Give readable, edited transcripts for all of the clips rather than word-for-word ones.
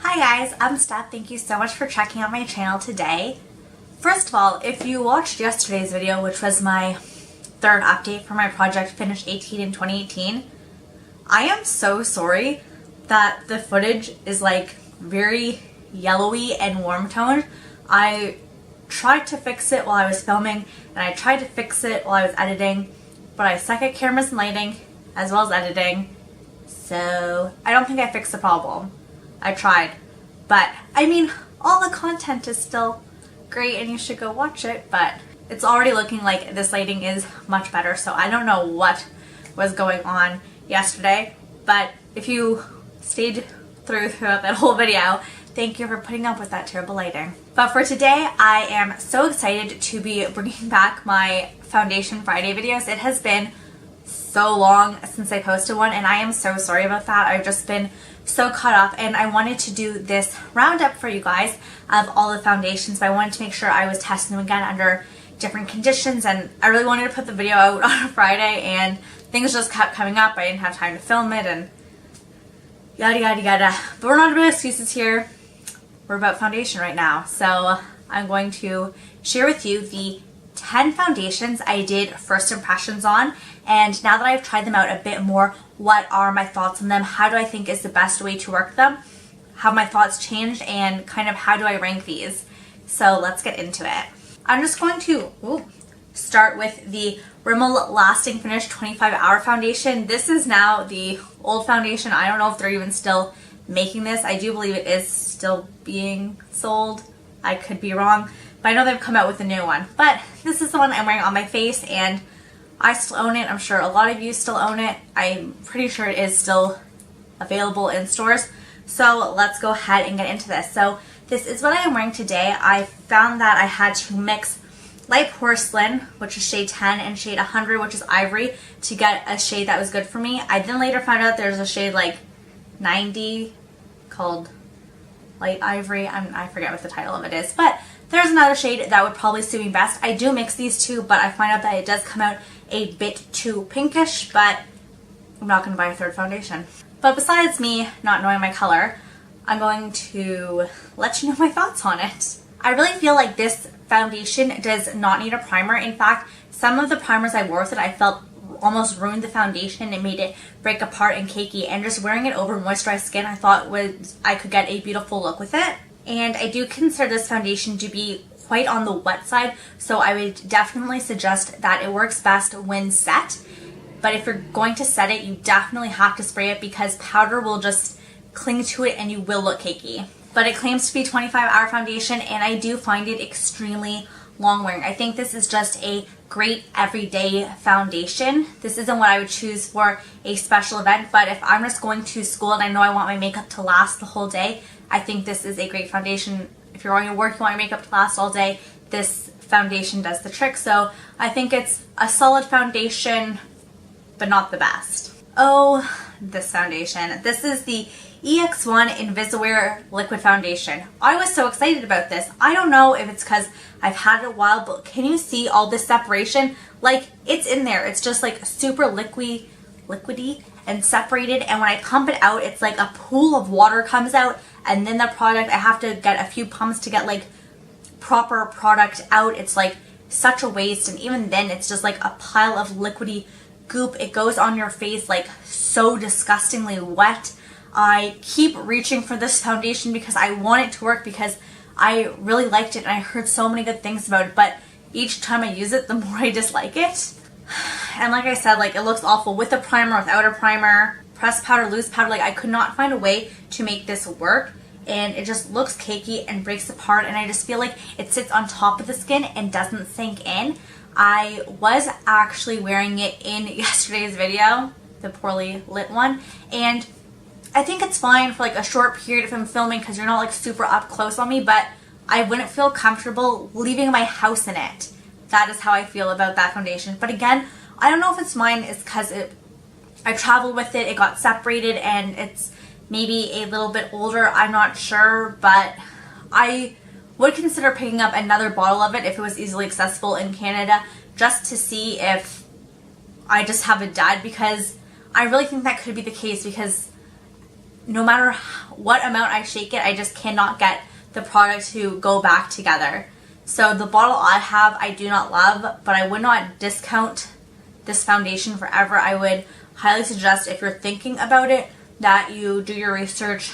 Hi guys, I'm Steph. Thank you so much for checking out my channel today. First of all, if you watched yesterday's video, which was my third update for my project Finish 18 in 2018, I am so sorry that the footage is like very yellowy and warm toned. I tried to fix it while I was filming and I tried to fix it while I was editing, but I suck at cameras and lighting as well as editing, so I don't think I fixed the problem. I tried, but I mean, all the content is still great and you should go watch it, but it's already looking like this lighting is much better, so I don't know what was going on yesterday, but if you stayed throughout that whole video, thank you for putting up with that terrible lighting. But for today, I am so excited to be bringing back my Foundation Friday videos. It has been so long since I posted one and I am so sorry about that. I've just been so caught up and I wanted to do this roundup for you guys of all the foundations, but I wanted to make sure I was testing them again under different conditions, and I really wanted to put the video out on a Friday and things just kept coming up. I didn't have time to film it and yada yada yada. But we're not about excuses here. We're about foundation right now. So I'm going to share with you the 10 foundations I did first impressions on, and now that I've tried them out a bit more, what are my thoughts on them? How do I think is the best way to work them? Have my thoughts changed, and kind of how do I rank these? So let's get into it. I'm just going to start with the Rimmel Lasting Finish 25-Hour Foundation. This is now the old foundation. I don't know if they're even still making this. I do believe it is still being sold. I could be wrong, but I know they've come out with a new one. But this is the one I'm wearing on my face, and I still own it. I'm sure a lot of you still own it. I'm pretty sure it is still available in stores. So let's go ahead and get into this. So this is what I am wearing today. I found that I had to mix light Porcelain, which is shade 10, and shade 100, which is Ivory, to get a shade that was good for me. I then later found out there's a shade like 90 called Light Ivory. I forget what the title of it is, but there's another shade that would probably suit me best. I do mix these two, but I find out that it does come out a bit too pinkish, but I'm not going to buy a third foundation. But besides me not knowing my color, I'm going to let you know my thoughts on it. I really feel like this foundation does not need a primer. In fact, some of the primers I wore with it I felt almost ruined the foundation and made it break apart and cakey, and just wearing it over moisturized skin I thought I could get a beautiful look with it. And I do consider this foundation to be quite on the wet side, so I would definitely suggest that it works best when set. But if you're going to set it, you definitely have to spray it because powder will just cling to it and you will look cakey. But it claims to be 25-hour foundation, and I do find it extremely long wearing. I think this is just a great everyday foundation. This isn't what I would choose for a special event, but if I'm just going to school and I know I want my makeup to last the whole day, I think this is a great foundation. If you're going to work, you want your makeup to last all day, this foundation does the trick. So I think it's a solid foundation, but not the best. Oh, this foundation. This is the EX1 Invisiwear Liquid Foundation. I was so excited about this. I don't know if it's because I've had it a while, but can you see all this separation? Like, it's in there. It's just like super liquidy and separated, and when I pump it out, it's like a pool of water comes out, and then the product, I have to get a few pumps to get like proper product out. It's like such a waste, and even then it's just like a pile of liquidy goop. It goes on your face like so disgustingly wet. I keep reaching for this foundation because I want it to work, because I really liked it and I heard so many good things about it, but each time I use it, the more I dislike it. And like I said, like, it looks awful with a primer, without a primer, pressed powder, loose powder. Like, I could not find a way to make this work, and it just looks cakey and breaks apart, and I just feel like it sits on top of the skin and doesn't sink in. I was actually wearing it in yesterday's video, the poorly lit one, and I think it's fine for like a short period if I'm filming because you're not like super up close on me, but I wouldn't feel comfortable leaving my house in it. That is how I feel about that foundation. But again, I don't know if it's mine. It's because I traveled with it, it got separated, and it's maybe a little bit older. I'm not sure, but I would consider picking up another bottle of it if it was easily accessible in Canada, just to see if I just have it dead, because I really think that could be the case, because no matter what amount I shake it, I just cannot get the product to go back together. So the bottle I have, I do not love, but I would not discount this foundation forever. I would highly suggest, if you're thinking about it, that you do your research,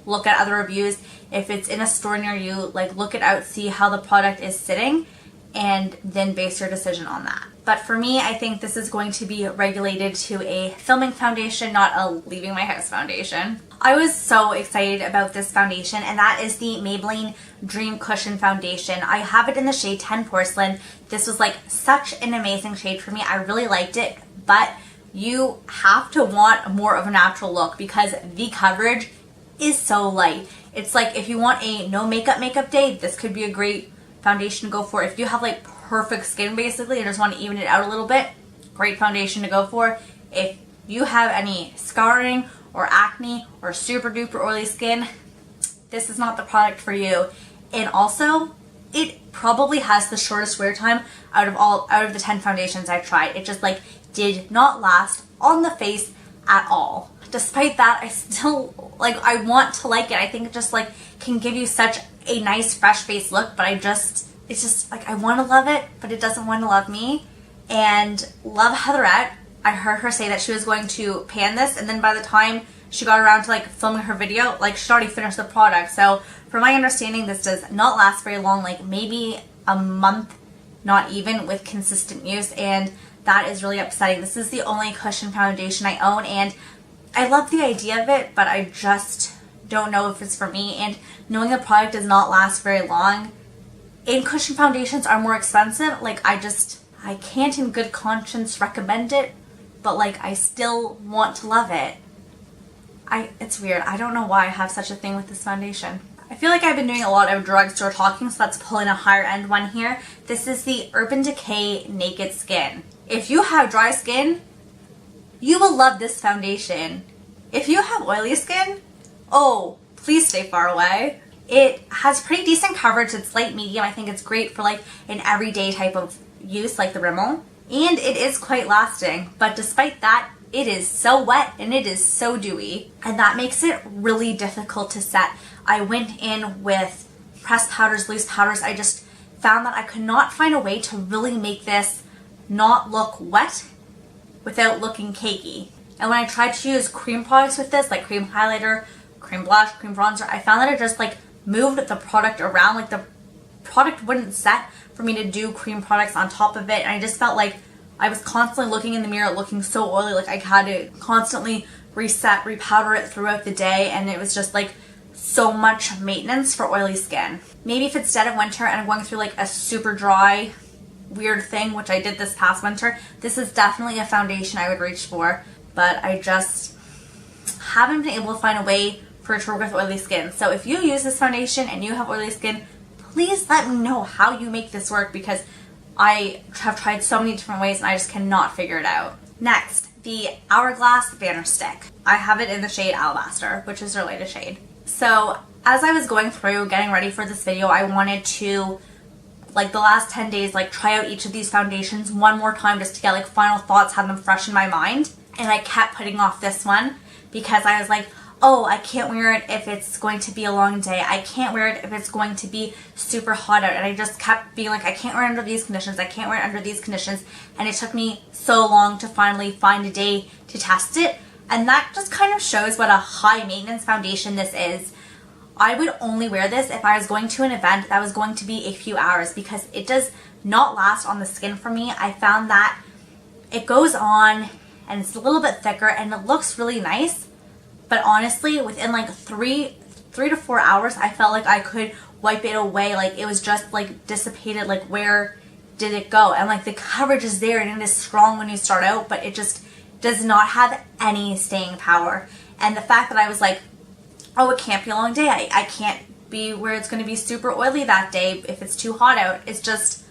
look at other reviews. If it's in a store near you, like look it out, see how the product is sitting, and then base your decision on that. But for me, I think this is going to be regulated to a filming foundation, not a leaving my house foundation. I was so excited about this foundation, and that is the Maybelline Dream Cushion Foundation. I have it in the shade 10 Porcelain. This was like such an amazing shade for me. I really liked it, but you have to want more of a natural look because the coverage is so light. It's like if you want a no makeup day, this could be a great foundation to go for. If you have like perfect skin basically and just want to even it out a little bit, great foundation to go for. If you have any scarring or acne or super duper oily skin, this is not the product for you. And also, it probably has the shortest wear time out of the 10 foundations I've tried. It just like did not last on the face at all. Despite that, I still I want to like it. I think it just like can give you such a nice fresh face look, but it's just like I want to love it, but it doesn't want to love me. And love Heatherette. I heard her say that she was going to pan this, and then by the time she got around to like filming her video, like she'd already finished the product. So from my understanding, this does not last very long, like maybe a month, not even, with consistent use, and that is really upsetting. This is the only cushion foundation I own, and I love the idea of it, but I just don't know if it's for me. And knowing the product does not last very long, and cushion foundations are more expensive, like I can't in good conscience recommend it, but like I still want to love it. It's weird. I don't know why I have such a thing with this foundation. I feel like I've been doing a lot of drugstore talking, so let's pull in a higher end one here. This is the Urban Decay Naked Skin. If you have dry skin, you will love this foundation. If you have oily skin, oh, please stay far away. It has pretty decent coverage. It's light medium. I think it's great for like an everyday type of use like the Rimmel. And it is quite lasting. But despite that, it is so wet and it is so dewy. And that makes it really difficult to set. I went in with pressed powders, loose powders. I just found that I could not find a way to really make this not look wet without looking cakey. And when I tried to use cream products with this, like cream highlighter, cream blush, cream bronzer, I found that it just like moved the product around. Like the product wouldn't set for me to do cream products on top of it. And I just felt like I was constantly looking in the mirror looking so oily. Like I had to constantly reset, repowder it throughout the day. And it was just like so much maintenance for oily skin. Maybe if it's dead of winter and I'm going through like a super dry weird thing, which I did this past winter, this is definitely a foundation I would reach for, but I just haven't been able to find a way for it to work with oily skin. So if you use this foundation and you have oily skin, please let me know how you make this work, because I have tried so many different ways and I just cannot figure it out. Next, the Hourglass Vanish Stick. I have it in the shade Alabaster, which is their latest shade. So as I was going through getting ready for this video, I wanted to, like the last 10 days, like try out each of these foundations one more time just to get like final thoughts, have them fresh in my mind. And I kept putting off this one because I was like, oh, I can't wear it if it's going to be a long day. I can't wear it if it's going to be super hot out. And I just kept being like, I can't wear it under these conditions. I can't wear it under these conditions. And it took me so long to finally find a day to test it. And that just kind of shows what a high maintenance foundation this is. I would only wear this if I was going to an event that was going to be a few hours, because it does not last on the skin for me. I found that it goes on and it's a little bit thicker and it looks really nice. But honestly, within like three to 4 hours, I felt like I could wipe it away. Like it was just like dissipated. Like where did it go? And like the coverage is there and it is strong when you start out, but it just does not have any staying power. And the fact that I was like, oh, it can't be a long day. I can't be where it's going to be super oily that day if it's too hot out. It's just,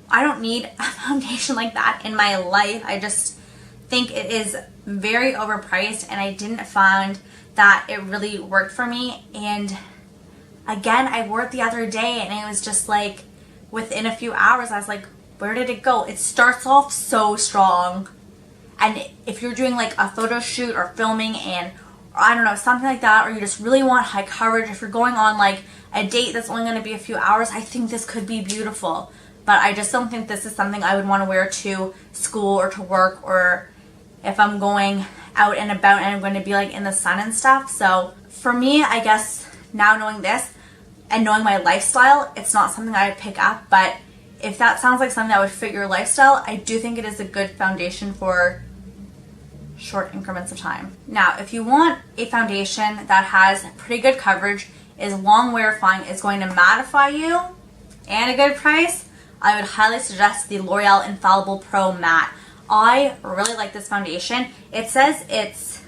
I don't need a foundation like that in my life. I just think it is very overpriced, and I didn't find that it really worked for me. And again, I wore it the other day and it was just like within a few hours I was like, where did it go? It starts off so strong, and if you're doing like a photo shoot or filming and or I don't know, something like that, or you just really want high coverage, if you're going on like a date that's only going to be a few hours, I think this could be beautiful. But I just don't think this is something I would want to wear to school or to work, or if I'm going out and about and I'm going to be like in the sun and stuff. So for me, I guess now knowing this and knowing my lifestyle, it's not something I would pick up. But if that sounds like something that would fit your lifestyle, I do think it is a good foundation for short increments of time. Now, if you want a foundation that has pretty good coverage, is long wearifying, is going to mattify you, and a good price, I would highly suggest the L'Oreal Infallible Pro Matte. I really like this foundation. It says it's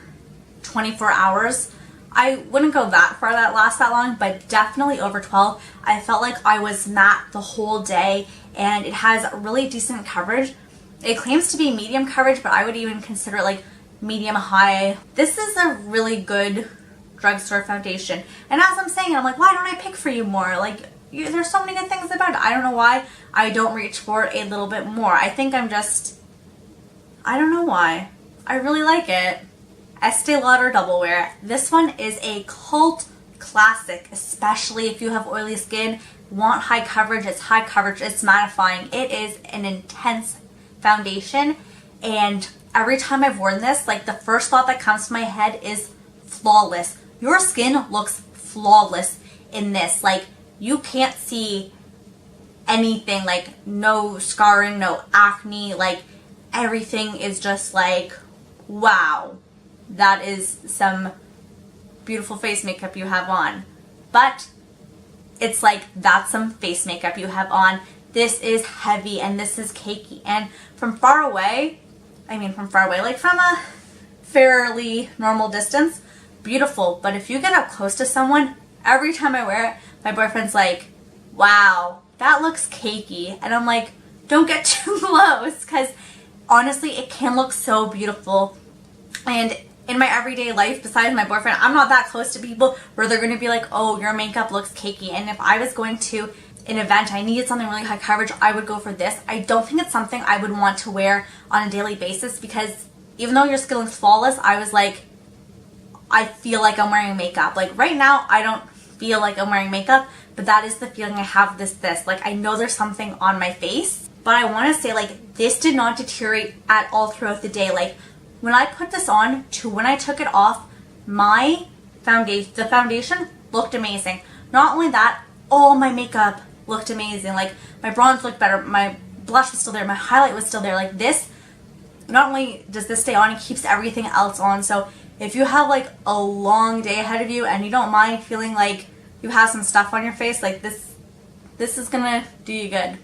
24 hours. I wouldn't go that far that lasts that long, but definitely over 12. I felt like I was matte the whole day, and it has really decent coverage. It claims to be medium coverage, but I would even consider it like medium high. This is a really good drugstore foundation. And as I'm saying, I'm like, why don't I pick for you more? Like, there's so many good things about it. I don't know why I don't reach for it a little bit more. I think I'm just, I don't know why. I really like it. Estée Lauder Double Wear. This one is a cult classic, especially if you have oily skin, want high coverage. It's high coverage, it's mattifying. It is an intense foundation, and every time I've worn this, like the first thought that comes to my head is flawless. Your skin looks flawless in this. Like, you can't see anything, like no scarring, no acne, like everything is just like, wow, that is some beautiful face makeup you have on. But it's like, that's some face makeup you have on. This is heavy and this is cakey. And from far away, like from a fairly normal distance, beautiful. But if you get up close to someone, every time I wear it, my boyfriend's like, wow, that looks cakey. And I'm like, don't get too close, because honestly, it can look so beautiful. And in my everyday life, besides my boyfriend, I'm not that close to people where they're going to be like, oh, your makeup looks cakey. And if I was going to an event, I needed something really high coverage, I would go for this. I don't think it's something I would want to wear on a daily basis, because even though your skin looks flawless, I was like, I feel like I'm wearing makeup. Like right now, I don't feel like I'm wearing makeup, but that is the feeling I have this. Like, I know there's something on my face, but I want to say, like, this did not deteriorate at all throughout the day. Like, when I put this on to when I took it off, the foundation looked amazing. Not only that, all my makeup looked amazing. Like, my bronze looked better, my blush was still there, my highlight was still there. Like, this, not only does this stay on, it keeps everything else on. So if you have like a long day ahead of you and you don't mind feeling like you have some stuff on your face, like this is gonna do you good.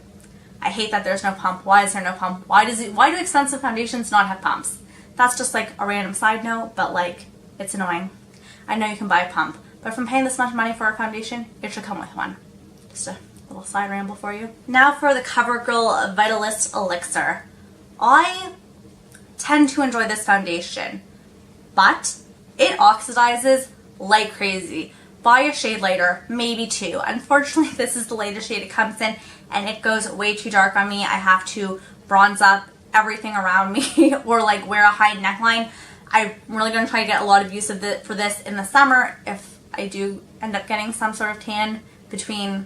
I hate that there's no pump. Why is there no pump? Why do expensive foundations not have pumps? That's just like a random side note, but like, it's annoying. I know you can buy a pump, but if I'm paying this much money for a foundation, it should come with one. Just a little side ramble for you. Now for the Covergirl Vitalist Elixir. I tend to enjoy this foundation, but it oxidizes like crazy. Buy a shade lighter, maybe two. Unfortunately, this is the latest shade it comes in, and it goes way too dark on me. I have to bronze up everything around me or like wear a high neckline. I'm really going to try to get a lot of use of for this in the summer if I do end up getting some sort of tan between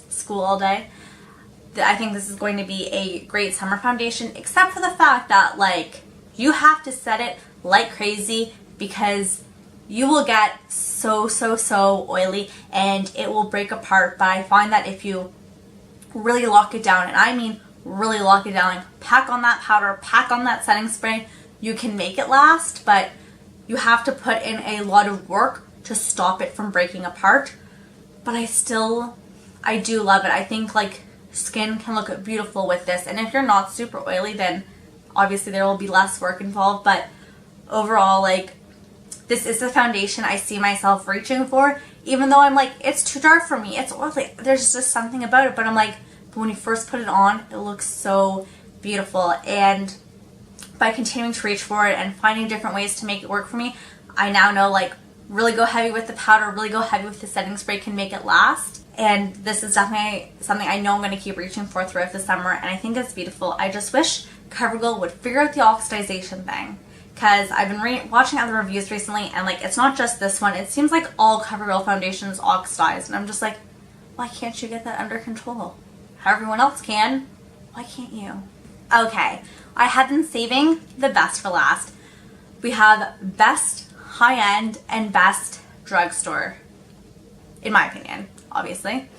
school all day. I think this is going to be a great summer foundation, except for the fact that, like, you have to set it like crazy because you will get so oily and it will break apart. But I find that if you really lock it down, and I mean really lock it down, like pack on that powder, pack on that setting spray, you can make it last, but you have to put in a lot of work to stop it from breaking apart. But I do love it. I think like skin can look beautiful with this, and if you're not super oily, then obviously there will be less work involved. But overall, like, this is the foundation I see myself reaching for, even though I'm like, it's too dark for me, it's oily, there's just something about it. But I'm like, but when you first put it on, it looks so beautiful. And by continuing to reach for it and finding different ways to make it work for me, I now know, like, really go heavy with the powder, really go heavy with the setting spray can make it last. And this is definitely something I know I'm going to keep reaching for throughout the summer, and I think it's beautiful. I just wish Covergirl would figure out the oxidization thing, because I've been watching other reviews recently, and like it's not just this one. It seems like all CoverGirl foundations oxidized, and I'm just like, why can't you get that under control? How everyone else can, why can't you? Okay, I have been saving the best for last. We have best high-end and best drugstore, in my opinion, obviously.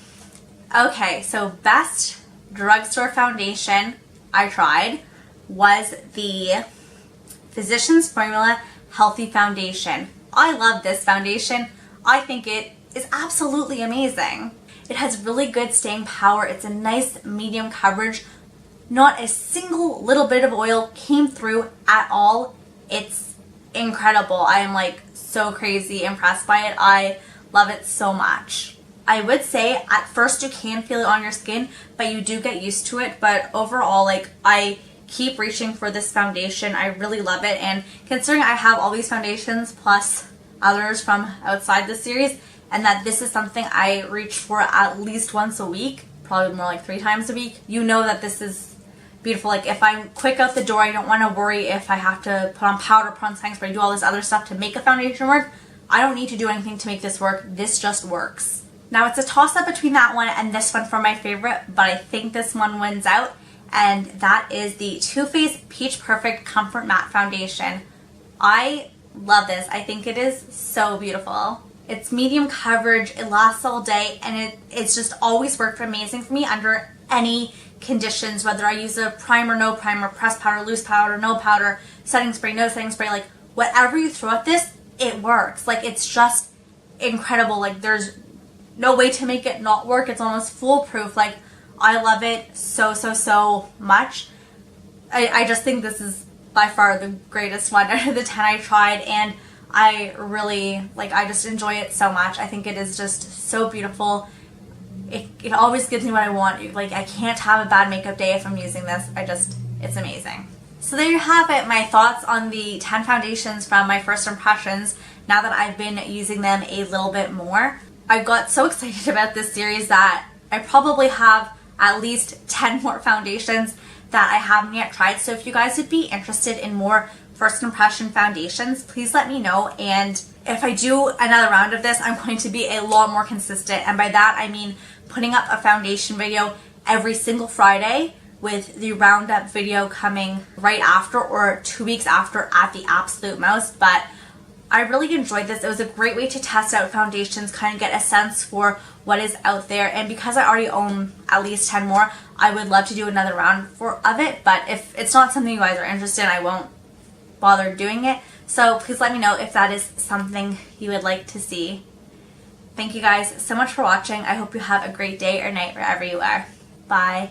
Okay, so best drugstore foundation I tried was the Physicians Formula Healthy Foundation. I love this foundation. I think it is absolutely amazing. It has really good staying power. It's a nice medium coverage. Not a single little bit of oil came through at all. It's incredible. I am like so crazy impressed by it. I love it so much. I would say at first you can feel it on your skin, but you do get used to it. But overall, like, I keep reaching for this foundation. I really love it, and considering I have all these foundations plus others from outside the series, and that this is something I reach for at least once a week, probably more like 3 times a week, you know that this is beautiful. Like, if I'm quick out the door, I don't want to worry if I have to put on powder, put on setting spray, do all this other stuff to make a foundation work. I don't need to do anything to make this work. This just works. Now, it's a toss-up between that one and this one for my favorite, but I think this one wins out, and that is the Too Faced Peach Perfect Comfort Matte Foundation. I love this. I think it is so beautiful. It's medium coverage, it lasts all day, and it's just always worked amazing for me under any conditions, whether I use a primer, no primer, pressed powder, loose powder, no powder, setting spray, no setting spray, like whatever you throw at this, it works. Like, it's just incredible. Like, there's no way to make it not work. It's almost foolproof. Like, I love it so, so, so much. I just think this is by far the greatest one out of the 10 I tried, and I really, like, I just enjoy it so much. I think it is just so beautiful. It always gives me what I want. Like, I can't have a bad makeup day if I'm using this. It's amazing. So there you have it, my thoughts on the 10 foundations from my first impressions now that I've been using them a little bit more. I got so excited about this series that I probably have at least 10 more foundations that I haven't yet tried. So if you guys would be interested in more first impression foundations, please let me know. And if I do another round of this, I'm going to be a lot more consistent. And by that, I mean putting up a foundation video every single Friday, with the Roundup video coming right after or 2 weeks after at the absolute most. But I really enjoyed this. It was a great way to test out foundations, kind of get a sense for what is out there. And because I already own at least 10 more, I would love to do another round of it. But if it's not something you guys are interested in, I won't bother doing it. So please let me know if that is something you would like to see. Thank you guys so much for watching. I hope you have a great day or night wherever you are. Bye.